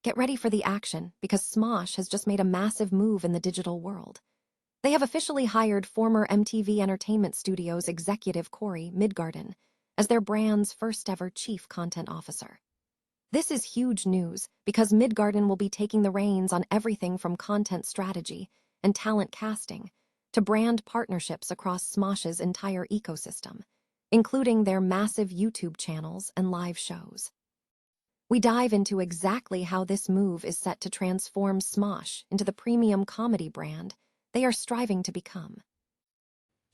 Get ready for the action because Smosh has just made a massive move in the digital world. They have officially hired former MTV Entertainment Studios executive Corey Midgarden as their brand's first-ever chief content officer. This is huge news because Midgarden will be taking the reins on everything from content strategy and talent casting to brand partnerships across Smosh's entire ecosystem, including their massive YouTube channels and live shows. We dive into exactly how this move is set to transform Smosh into the premium comedy brand they are striving to become.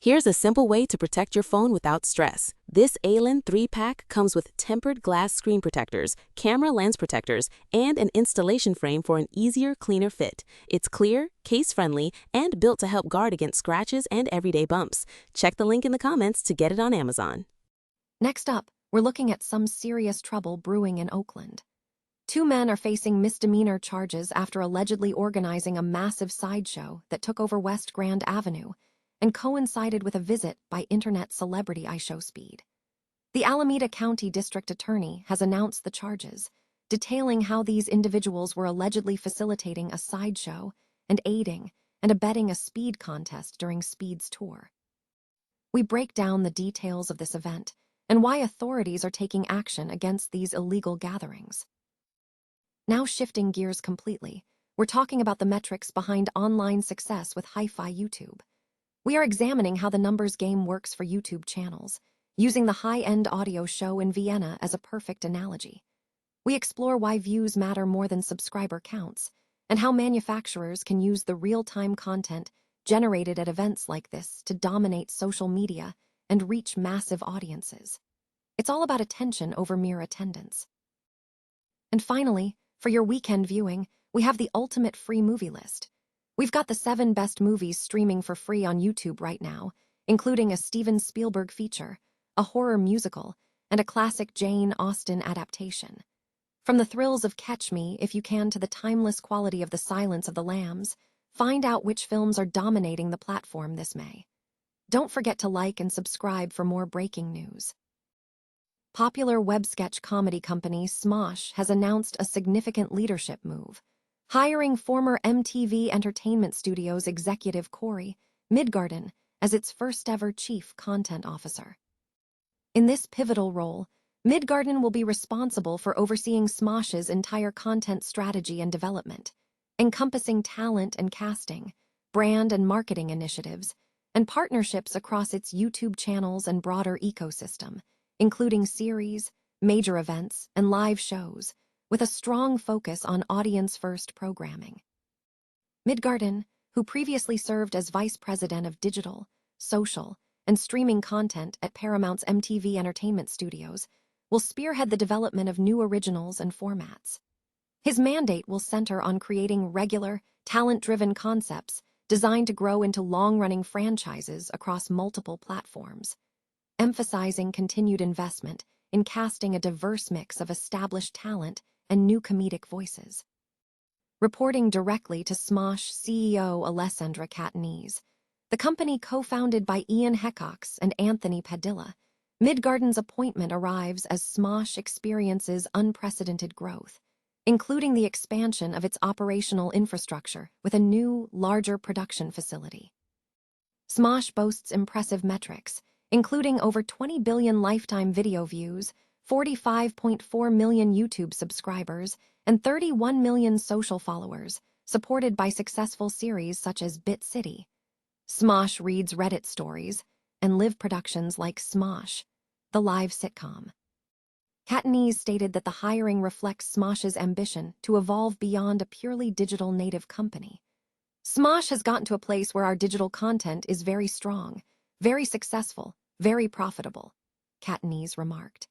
Here's a simple way to protect your phone without stress. This Allen 3-pack comes with tempered glass screen protectors, camera lens protectors, and an installation frame for an easier, cleaner fit. It's clear, case-friendly, and built to help guard against scratches and everyday bumps. Check the link in the comments to get it on Amazon. Next up, we're looking at some serious trouble brewing in Oakland. 2 men are facing misdemeanor charges after allegedly organizing a massive sideshow that took over West Grand Avenue and coincided with a visit by internet celebrity IShowSpeed. The Alameda County District Attorney has announced the charges, detailing how these individuals were allegedly facilitating a sideshow and aiding and abetting a speed contest during Speed's tour. We break down the details of this event and why authorities are taking action against these illegal gatherings. Now shifting gears completely, we're talking about the metrics behind online success with hi-fi YouTube. We are examining how the numbers game works for YouTube channels, using the high-end audio show in Vienna as a perfect analogy. We explore why views matter more than subscriber counts, and how manufacturers can use the real-time content generated at events like this to dominate social media and reach massive audiences. It's all about attention over mere attendance. And finally, for your weekend viewing, we have the ultimate free movie list. We've got the 7 best movies streaming for free on YouTube right now, including a Steven Spielberg feature, a horror musical, and a classic Jane Austen adaptation. From the thrills of Catch Me If You Can to the timeless quality of The Silence of the Lambs, find out which films are dominating the platform this May. Don't forget to like and subscribe for more breaking news. Popular web sketch comedy company Smosh has announced a significant leadership move, hiring former MTV Entertainment Studios executive Corey Midgarden as its first-ever chief content officer. In this pivotal role, Midgarden will be responsible for overseeing Smosh's entire content strategy and development, encompassing talent and casting, brand and marketing initiatives, and partnerships across its YouTube channels and broader ecosystem, including series, major events, and live shows, with a strong focus on audience-first programming. Midgarden, who previously served as vice president of digital, social, and streaming content at Paramount's MTV Entertainment Studios, will spearhead the development of new originals and formats. His mandate will center on creating regular, talent-driven concepts designed to grow into long-running franchises across multiple platforms, emphasizing continued investment in casting a diverse mix of established talent and new comedic voices. Reporting directly to Smosh CEO Alessandra Catanese, the company co-founded by Ian Heckox and Anthony Padilla, Midgarden's appointment arrives as Smosh experiences unprecedented growth, including the expansion of its operational infrastructure with a new, larger production facility. Smosh boasts impressive metrics, including over 20 billion lifetime video views, 45.4 million YouTube subscribers, and 31 million social followers, supported by successful series such as Bit City. Smosh reads Reddit stories and live productions like Smosh, the live sitcom. Catanese stated that the hiring reflects Smosh's ambition to evolve beyond a purely digital native company. Smosh has gotten to a place where our digital content is very strong, very successful, very profitable, Catanese remarked.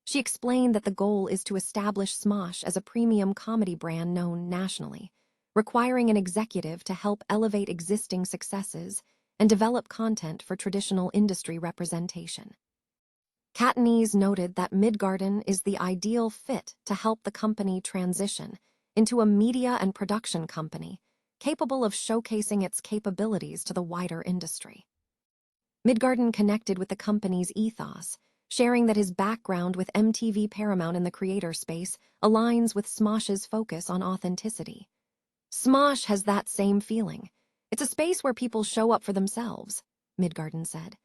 She explained that the goal is to establish Smosh as a premium comedy brand known nationally, requiring an executive to help elevate existing successes and develop content for traditional industry representation. Catanese noted that Midgarden is the ideal fit to help the company transition into a media and production company capable of showcasing its capabilities to the wider industry. Midgarden connected with the company's ethos, sharing that his background with MTV Paramount in the creator space aligns with Smosh's focus on authenticity. Smosh has that same feeling. It's a space where people show up for themselves, Midgarden said.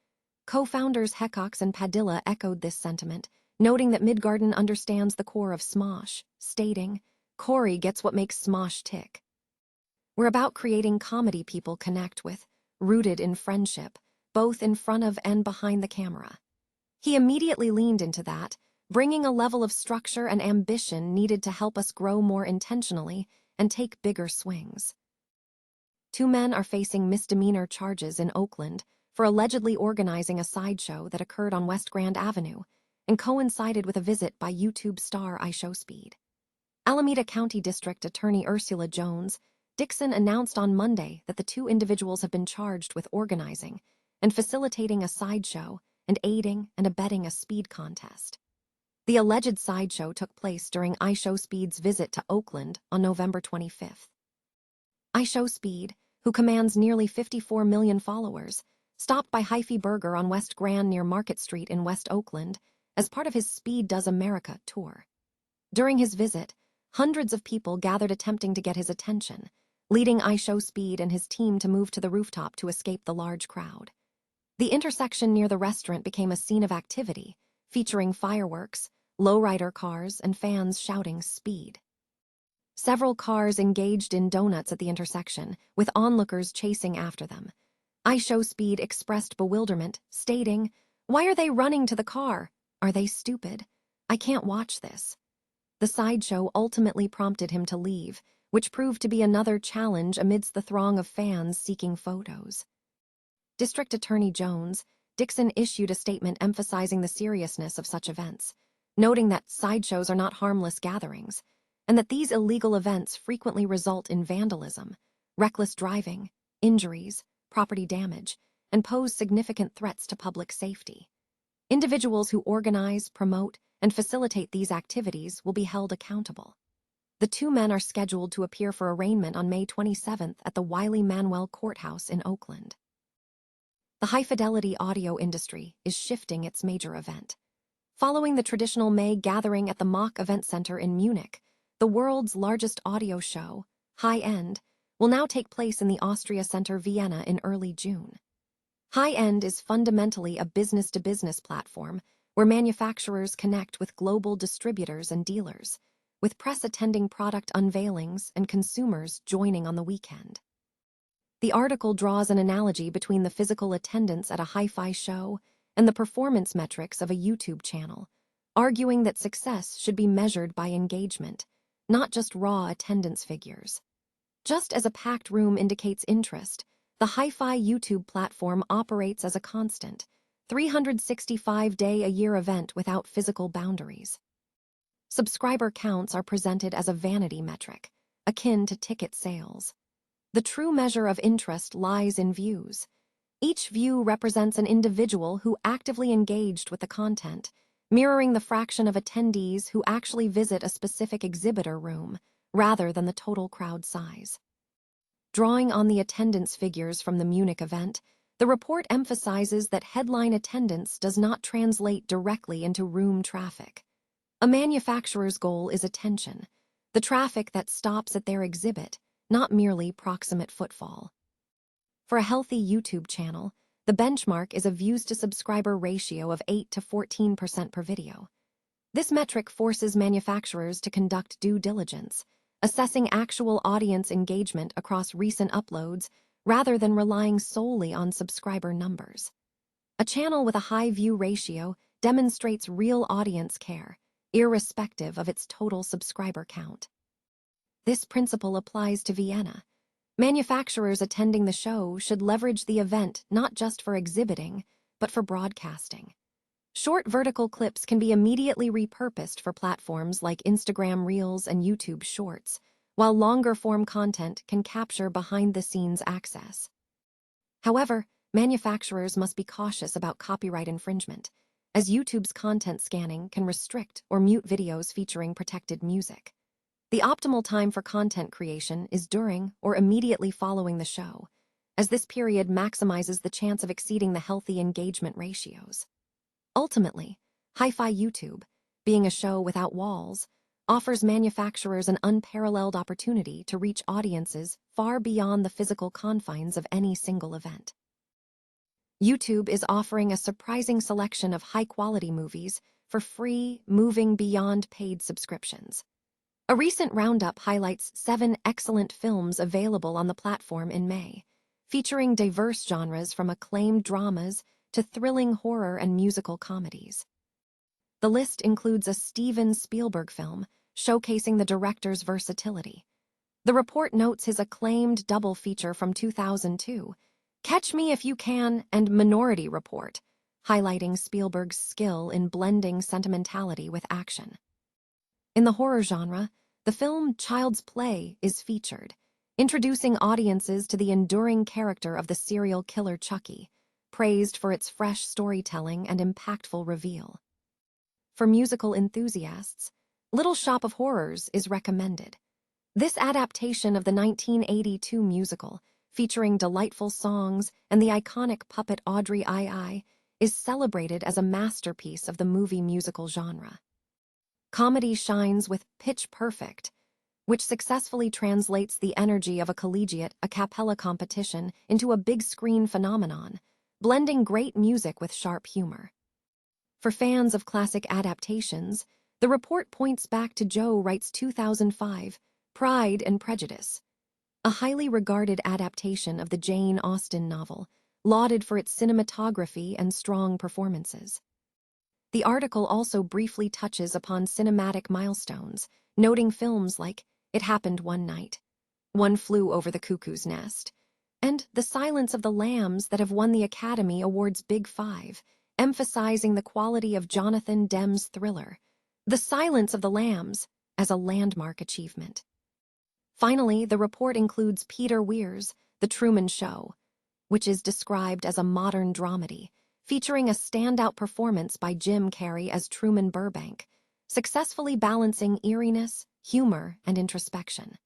Co-founders Heckox and Padilla echoed this sentiment, noting that Midgarden understands the core of Smosh, stating, "Corey gets what makes Smosh tick. We're about creating comedy people connect with, rooted in friendship, both in front of and behind the camera." He immediately leaned into that, bringing a level of structure and ambition needed to help us grow more intentionally and take bigger swings. Two men are facing misdemeanor charges in Oakland for allegedly organizing a sideshow that occurred on West Grand Avenue and coincided with a visit by YouTube star iShowSpeed. Alameda County District Attorney Ursula Jones Dixon announced on Monday that the two individuals have been charged with organizing and facilitating a sideshow and aiding and abetting a speed contest. The alleged sideshow took place during iShowSpeed's visit to Oakland on November 25th. iShowSpeed, who commands nearly 54 million followers, stopped by Hyphy Burger on West Grand near Market Street in West Oakland as part of his Speed Does America tour. During his visit, hundreds of people gathered attempting to get his attention, leading iShowSpeed and his team to move to the rooftop to escape the large crowd. The intersection near the restaurant became a scene of activity, featuring fireworks, lowrider cars, and fans shouting "Speed." Several cars engaged in donuts at the intersection, with onlookers chasing after them. iShowSpeed expressed bewilderment, stating, "Why are they running to the car? Are they stupid? I can't watch this." The sideshow ultimately prompted him to leave, which proved to be another challenge amidst the throng of fans seeking photos. District Attorney Jones Dixon issued a statement emphasizing the seriousness of such events, noting that sideshows are not harmless gatherings, and that these illegal events frequently result in vandalism, reckless driving, injuries, property damage, and pose significant threats to public safety. Individuals who organize, promote, and facilitate these activities will be held accountable. The two men are scheduled to appear for arraignment on May 27th at the Wiley Manuel Courthouse in Oakland. The high-fidelity audio industry is shifting its major event. Following the traditional May gathering at the Mach Event Center in Munich, the world's largest audio show, High End, will now take place in the Austria Center Vienna in early June. High End is fundamentally a business-to-business platform where manufacturers connect with global distributors and dealers, with press attending product unveilings and consumers joining on the weekend. The article draws an analogy between the physical attendance at a hi-fi show and the performance metrics of a YouTube channel, arguing that success should be measured by engagement, not just raw attendance figures. Just as a packed room indicates interest, the hi-fi YouTube platform operates as a constant, 365-day-a-year event without physical boundaries. Subscriber counts are presented as a vanity metric, akin to ticket sales. The true measure of interest lies in views. Each view represents an individual who actively engaged with the content, mirroring the fraction of attendees who actually visit a specific exhibitor room, rather than the total crowd size. Drawing on the attendance figures from the Munich event, the report emphasizes that headline attendance does not translate directly into room traffic. A manufacturer's goal is attention, the traffic that stops at their exhibit, not merely proximate footfall. For a healthy YouTube channel, the benchmark is a views-to-subscriber ratio of 8 to 14% per video. This metric forces manufacturers to conduct due diligence, assessing actual audience engagement across recent uploads rather than relying solely on subscriber numbers. A channel with a high view ratio demonstrates real audience care, irrespective of its total subscriber count. This principle applies to Vienna. Manufacturers attending the show should leverage the event not just for exhibiting, but for broadcasting. Short vertical clips can be immediately repurposed for platforms like Instagram Reels and YouTube Shorts, while longer-form content can capture behind-the-scenes access. However, manufacturers must be cautious about copyright infringement, as YouTube's content scanning can restrict or mute videos featuring protected music. The optimal time for content creation is during or immediately following the show, as this period maximizes the chance of exceeding the healthy engagement ratios. Ultimately, Hi-Fi YouTube, being a show without walls, offers manufacturers an unparalleled opportunity to reach audiences far beyond the physical confines of any single event. YouTube is offering a surprising selection of high-quality movies for free, moving beyond paid subscriptions. A recent roundup highlights 7 excellent films available on the platform in May, featuring diverse genres from acclaimed dramas to thrilling horror and musical comedies. The list includes a Steven Spielberg film showcasing the director's versatility. The report notes his acclaimed double feature from 2002, Catch Me If You Can and Minority Report, highlighting Spielberg's skill in blending sentimentality with action. In the horror genre, the film Child's Play is featured, introducing audiences to the enduring character of the serial killer Chucky, praised for its fresh storytelling and impactful reveal. For musical enthusiasts, Little Shop of Horrors is recommended. This adaptation of the 1982 musical, featuring delightful songs and the iconic puppet Audrey II, is celebrated as a masterpiece of the movie musical genre. Comedy shines with Pitch Perfect, which successfully translates the energy of a collegiate a cappella competition into a big-screen phenomenon, blending great music with sharp humor. For fans of classic adaptations, the report points back to Joe Wright's 2005 Pride and Prejudice, a highly regarded adaptation of the Jane Austen novel, lauded for its cinematography and strong performances. The article also briefly touches upon cinematic milestones, noting films like It Happened One Night, One Flew Over the Cuckoo's Nest, and The Silence of the Lambs that have won the Academy Awards Big Five, emphasizing the quality of Jonathan Demme's thriller, The Silence of the Lambs, as a landmark achievement. Finally, the report includes Peter Weir's The Truman Show, which is described as a modern dramedy, featuring a standout performance by Jim Carrey as Truman Burbank, successfully balancing eeriness, humor, and introspection.